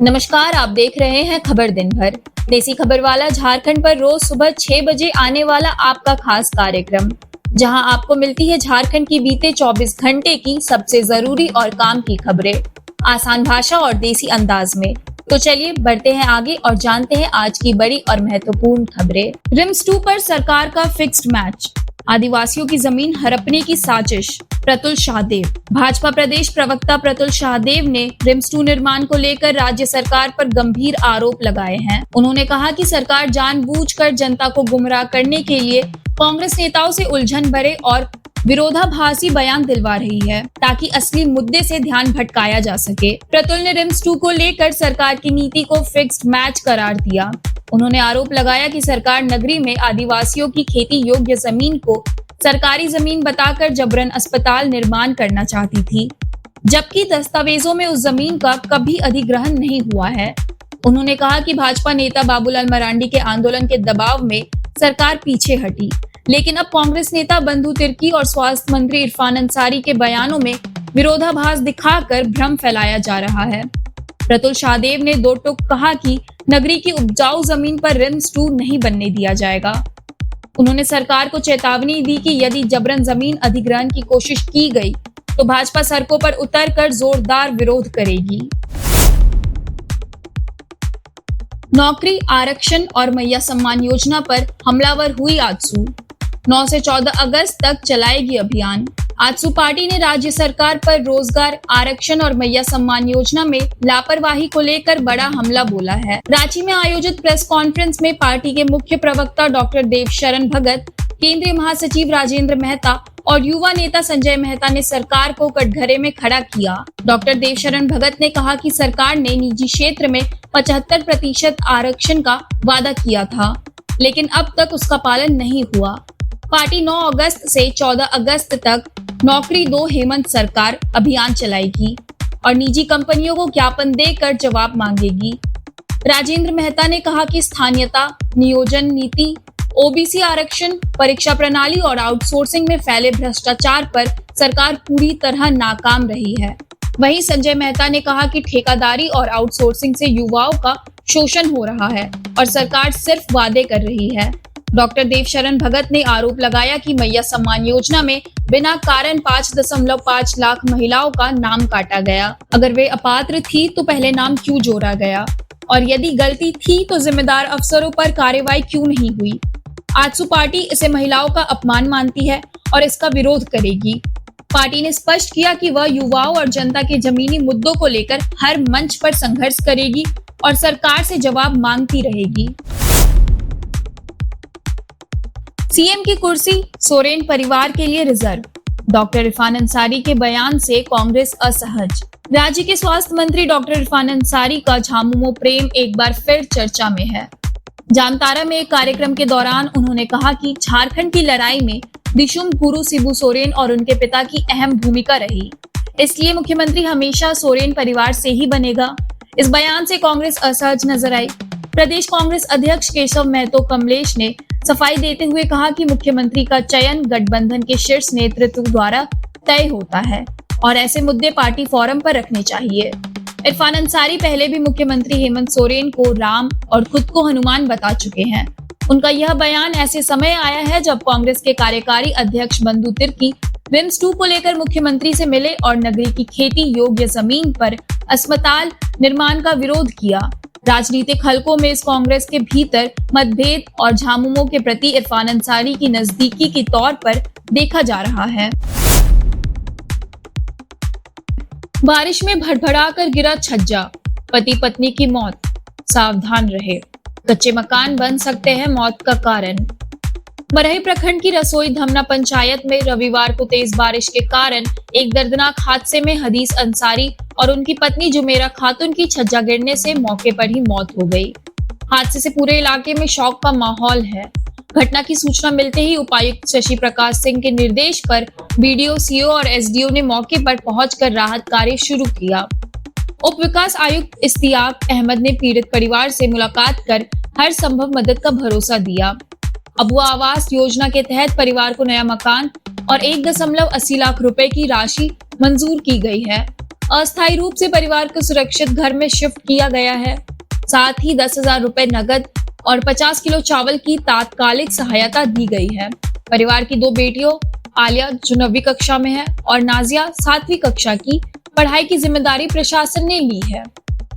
नमस्कार, आप देख रहे हैं खबर दिन भर। देसी खबर वाला झारखंड पर रोज सुबह 6 बजे आने वाला आपका खास कार्यक्रम, जहां आपको मिलती है झारखंड की बीते 24 घंटे की सबसे जरूरी और काम की खबरें, आसान भाषा और देसी अंदाज में। तो चलिए बढ़ते हैं आगे और जानते हैं आज की बड़ी और महत्वपूर्ण खबरें। रिम्स 2 पर सरकार का फिक्स्ड मैच, आदिवासियों की जमीन हड़पने की साजिश। प्रतुल शाहदेव। भाजपा प्रदेश प्रवक्ता प्रतुल शाहदेव ने रिम्स 2 निर्माण को लेकर राज्य सरकार पर गंभीर आरोप लगाए हैं। उन्होंने कहा कि सरकार जानबूझकर जनता को गुमराह करने के लिए कांग्रेस नेताओं से उलझन भरे और विरोधाभासी बयान दिलवा रही है, ताकि असली मुद्दे से ध्यान भटकाया जा सके। प्रतुल ने रिम्स 2 को लेकर सरकार की नीति को फिक्स्ड मैच करार दिया। उन्होंने आरोप लगाया कि सरकार नगरी में आदिवासियों की खेती योग्य जमीन को सरकारी जमीन बताकर जबरन अस्पताल निर्माण करना चाहती थी, जबकि दस्तावेजों में उस जमीन का कभी अधिग्रहण नहीं हुआ है। उन्होंने कहा कि भाजपा नेता बाबूलाल मरांडी के आंदोलन के दबाव में सरकार पीछे हटी, लेकिन अब कांग्रेस नेता बंधु तिर्की और स्वास्थ्य मंत्री इरफान अंसारी के बयानों में विरोधाभास दिखाकर भ्रम फैलाया जा रहा है। प्रतुल शाहदेव ने दो टूक कहा कि नगरी की उपजाऊ जमीन पर रिम्स 2 नहीं बनने दिया जाएगा। उन्होंने सरकार को चेतावनी दी कि यदि जबरन जमीन अधिग्रहण की कोशिश की गई तो भाजपा सड़कों पर उतरकर जोरदार विरोध करेगी। नौकरी आरक्षण और मैया सम्मान योजना पर हमलावर हुई आजसू। 9 से 14 अगस्त तक चलाएगी अभियान। आजसू पार्टी ने राज्य सरकार पर रोजगार आरक्षण और मैया सम्मान योजना में लापरवाही को लेकर बड़ा हमला बोला है। रांची में आयोजित प्रेस कॉन्फ्रेंस में पार्टी के मुख्य प्रवक्ता डॉक्टर देवशरण भगत, केंद्रीय महासचिव राजेंद्र मेहता और युवा नेता संजय मेहता ने सरकार को कटघरे में खड़ा किया। डॉक्टर देवशरण भगत ने कहा कि सरकार ने निजी क्षेत्र में 75% आरक्षण का वादा किया था, लेकिन अब तक उसका पालन नहीं हुआ। पार्टी 9 अगस्त से 14 अगस्त तक नौकरी दो हेमंत सरकार अभियान चलाएगी और निजी कंपनियों को ज्ञापन देकर जवाब मांगेगी। राजेंद्र मेहता ने कहा कि स्थानीयता, नियोजन नीति, ओबीसी आरक्षण, परीक्षा प्रणाली और आउटसोर्सिंग में फैले भ्रष्टाचार पर सरकार पूरी तरह नाकाम रही है। वहीं संजय मेहता ने कहा कि ठेकेदारी और आउटसोर्सिंग से युवाओं का शोषण हो रहा है और सरकार सिर्फ वादे कर रही है। डॉक्टर देवशरण भगत ने आरोप लगाया कि मैया सम्मान योजना में बिना कारण 5.5 लाख महिलाओं का नाम काटा गया। अगर वे अपात्र थी तो पहले नाम क्यों जोड़ा गया, और यदि गलती थी तो जिम्मेदार अफसरों पर कार्रवाई क्यों नहीं हुई। आजसू पार्टी इसे महिलाओं का अपमान मानती है और इसका विरोध करेगी। पार्टी ने स्पष्ट किया कि वह युवाओं और जनता के जमीनी मुद्दों को लेकर हर मंच पर संघर्ष करेगी और सरकार से जवाब मांगती रहेगी। सीएम की कुर्सी सोरेन परिवार के लिए रिजर्व। डॉक्टर इरफान अंसारी के बयान से कांग्रेस असहज। राज्य के स्वास्थ्य मंत्री डॉक्टर इरफान अंसारी का झामुमो प्रेम एक बार फिर चर्चा में है। जामताड़ा में एक कार्यक्रम के दौरान उन्होंने कहा कि झारखंड की लड़ाई में दिशुम गुरु शिबू सोरेन और उनके पिता की अहम भूमिका रही, इसलिए मुख्यमंत्री हमेशा सोरेन परिवार से ही बनेगा। इस बयान से कांग्रेस असहज नजर आई। प्रदेश कांग्रेस अध्यक्ष केशव महतो कमलेश ने सफाई देते हुए कहा कि मुख्यमंत्री का चयन गठबंधन के शीर्ष नेतृत्व द्वारा तय होता है और ऐसे मुद्दे पार्टी फोरम पर रखने चाहिए। इरफान अंसारी पहले भी मुख्यमंत्री हेमंत सोरेन को राम और खुद को हनुमान बता चुके हैं। उनका यह बयान ऐसे समय आया है जब कांग्रेस के कार्यकारी अध्यक्ष बंधु तिर्की रिम्स 2 को लेकर मुख्यमंत्री से मिले और नगरी की खेती योग्य जमीन पर अस्पताल निर्माण का विरोध किया। राजनीतिक हलकों में इस कांग्रेस के भीतर मतभेद और झामुमो के प्रति इरफान अंसारी की नजदीकी के तौर पर देखा जा रहा है। बारिश में भड़भड़ाकर गिरा छज्जा, पति पत्नी की मौत, सावधान रहे, कच्चे मकान बन सकते हैं मौत का कारण। बरही प्रखंड की रसोई धमना पंचायत में रविवार को तेज बारिश के कारण एक दर्दनाक हादसे में हदीस अंसारी और उनकी पत्नी जुमेरा खातून की छज्जा गिरने से मौके पर ही मौत हो गई। हादसे से पूरे इलाके में शौक का माहौल है। घटना की सूचना मिलते ही उपायुक्त शशि प्रकाश सिंह के निर्देश पर बीडीओ, सीओ और एसडीओ ने मौके पर पहुंचकर राहत कार्य शुरू किया। उप विकास आयुक्त इश्तियाक अहमद ने पीड़ित परिवार से मुलाकात कर हर संभव मदद का भरोसा दिया। अबुआ आवास योजना के तहत परिवार को नया मकान और 1.80 लाख रुपए की राशि मंजूर की गई है। अस्थायी रूप से परिवार को सुरक्षित घर में शिफ्ट किया गया है। साथ ही 10,000 रुपए नगद और 50 किलो चावल की तात्कालिक सहायता दी गई है। परिवार की 2 बेटियों आलिया जो 9वीं कक्षा में है और नाजिया 7वीं कक्षा की पढ़ाई की जिम्मेदारी प्रशासन ने ली है।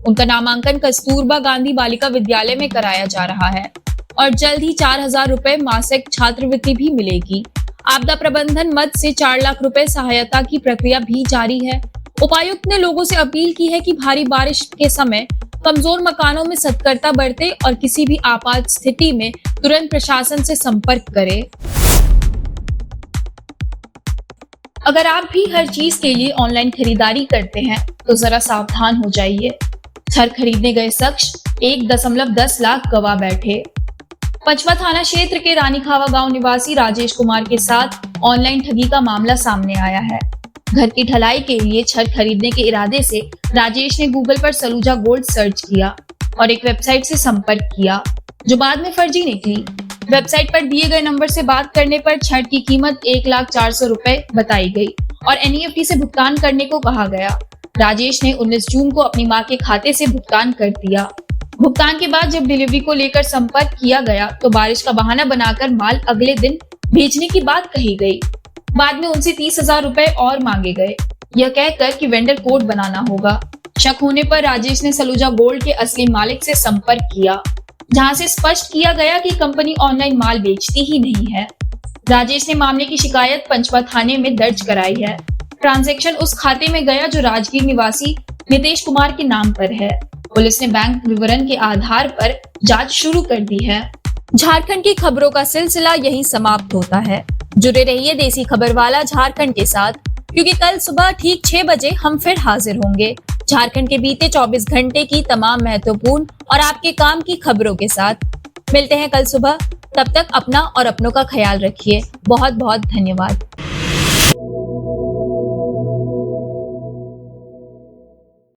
उनका नामांकन कस्तूरबा गांधी बालिका विद्यालय में कराया जा रहा है और जल्द ही 4,000 रुपए मासिक छात्रवृत्ति भी मिलेगी। आपदा प्रबंधन मद से 4 लाख रुपए सहायता की प्रक्रिया भी जारी है। उपायुक्त ने लोगों से अपील की है कि भारी बारिश के समय कमजोर मकानों में सतर्कता बरते और किसी भी आपात स्थिति में तुरंत प्रशासन से संपर्क करें। अगर आप भी हर चीज के लिए ऑनलाइन खरीदारी करते हैं तो जरा सावधान हो जाइए। घर खरीदने गए शख्स 1.10 लाख गवा बैठे। पंचवा थाना क्षेत्र के रानीखावा गांव निवासी राजेश कुमार के साथ ऑनलाइन ठगी का मामला सामने आया है। घर की ढलाई के लिए छत खरीदने के इरादे से राजेश ने गूगल पर सलूजा गोल्ड सर्च किया और एक वेबसाइट से संपर्क किया जो बाद में फर्जी निकली। वेबसाइट पर दिए गए नंबर से बात करने पर छत की कीमत 1,04,000 रुपए बताई गई और NEFT से भुगतान करने को कहा गया। राजेश ने 19 जून को अपनी मां के खाते से भुगतान कर दिया। भुगतान के बाद जब डिलीवरी को लेकर संपर्क किया गया तो बारिश का बहाना बनाकर माल अगले दिन भेजने की बात कही गई। बाद में उनसे 30,000 रुपए और मांगे गए, यह कहकर कि वेंडर कोड बनाना होगा। शक होने पर राजेश ने सलूजा गोल्ड के असली मालिक से संपर्क किया, जहां से स्पष्ट किया गया कि कंपनी ऑनलाइन माल बेचती ही नहीं है। राजेश ने मामले की शिकायत पंचवा थाने में दर्ज कराई है। ट्रांजैक्शन उस खाते में गया जो राजगीर निवासी नितेश कुमार के नाम पर है। पुलिस ने बैंक विवरण के आधार पर जांच शुरू कर दी है। झारखंड की खबरों का सिलसिला यहीं समाप्त होता है। जुड़े रहिए देसी खबर वाला झारखंड के साथ, क्योंकि कल सुबह ठीक 6 बजे हम फिर हाजिर होंगे झारखंड के बीते 24 घंटे की तमाम महत्वपूर्ण और आपके काम की खबरों के साथ। मिलते हैं कल सुबह, तब तक अपना और अपनों का ख्याल रखिए। बहुत बहुत धन्यवाद।